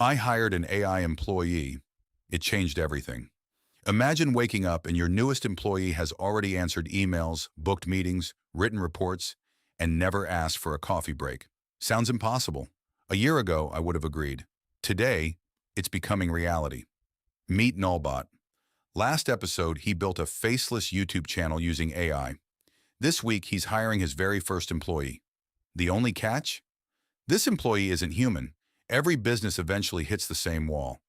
I hired an AI employee. It changed everything. Imagine waking up and your newest employee has already answered emails, booked meetings, written reports, and never asked for a coffee break. Sounds impossible. A year ago, I would have agreed. Today, it's becoming reality. Meet Nullbot. Last episode, he built a faceless YouTube channel using AI. This week, he's hiring his very first employee. The only catch? This employee isn't human. Every business eventually hits the same wall.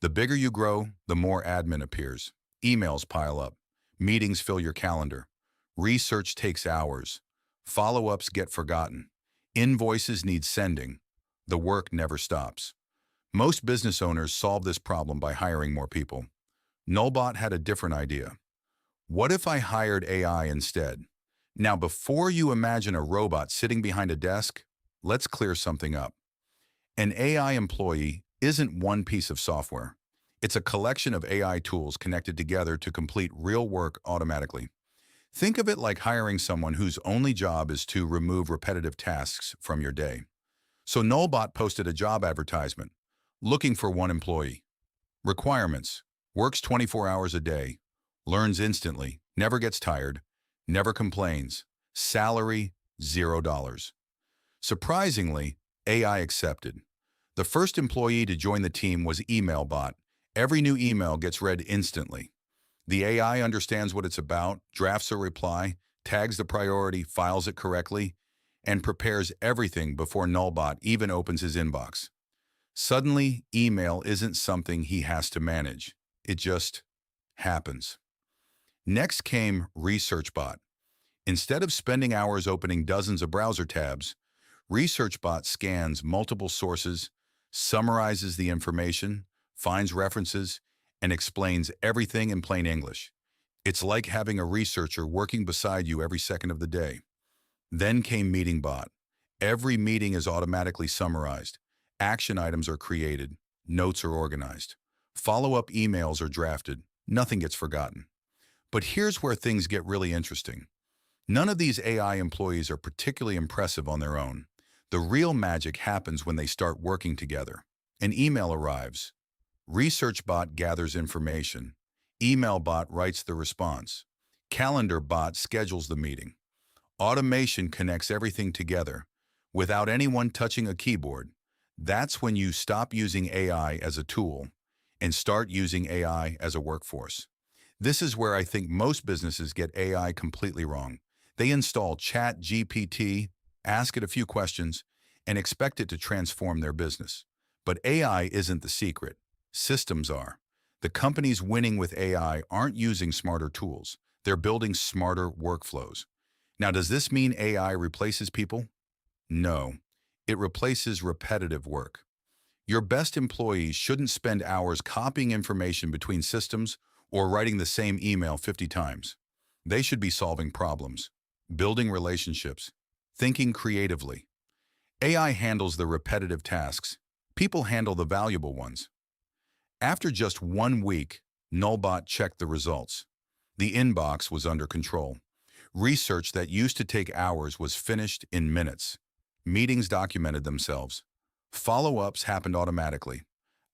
The bigger you grow, the more admin appears. Emails pile up. Meetings fill your calendar. Research takes hours. Follow-ups get forgotten. Invoices need sending. The work never stops. Most business owners solve this problem by hiring more people. Nullbot had a different idea. What if I hired AI instead? Now, before you imagine a robot sitting behind a desk, let's clear something up. An AI employee isn't one piece of software. It's a collection of AI tools connected together to complete real work automatically. Think of it like hiring someone whose only job is to remove repetitive tasks from your day. So Nullbot posted a job advertisement, looking for one employee. Requirements: works 24 hours a day, learns instantly, never gets tired, never complains. Salary, $0. Surprisingly, AI accepted. The first employee to join the team was EmailBot. Every new email gets read instantly. The AI understands what it's about, drafts a reply, tags the priority, files it correctly, and prepares everything before Nullbot even opens his inbox. Suddenly, email isn't something he has to manage. It just happens. Next came ResearchBot. Instead of spending hours opening dozens of browser tabs, ResearchBot scans multiple sources, summarizes the information, finds references, and explains everything in plain English. It's like having a researcher working beside you every second of the day. Then came MeetingBot. Every meeting is automatically summarized. Action items are created. Notes are organized. Follow-up emails are drafted. Nothing gets forgotten. But here's where things get really interesting. None of these AI employees are particularly impressive on their own. The real magic happens when they start working together. An email arrives. ResearchBot gathers information. EmailBot writes the response. CalendarBot schedules the meeting. Automation connects everything together without anyone touching a keyboard. That's when you stop using AI as a tool and start using AI as a workforce. This is where I think most businesses get AI completely wrong. They install ChatGPT, ask it a few questions, and expect it to transform their business. But AI isn't the secret. Systems are. The companies winning with AI aren't using smarter tools. They're building smarter workflows. Now, does this mean AI replaces people? No. It replaces repetitive work. Your best employees shouldn't spend hours copying information between systems or writing the same email 50 times. They should be solving problems, building relationships, thinking creatively. AI handles the repetitive tasks. People handle the valuable ones. After just 1 week, Nullbot checked the results. The inbox was under control. Research that used to take hours was finished in minutes. Meetings documented themselves. Follow-ups happened automatically.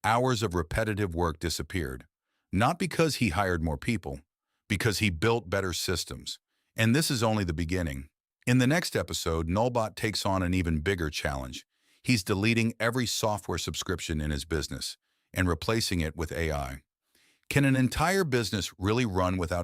Hours of repetitive work disappeared. Not because he hired more people, because he built better systems. And this is only the beginning. In the next episode, Nullbot takes on an even bigger challenge. He's deleting every software subscription in his business and replacing it with AI. Can an entire business really run without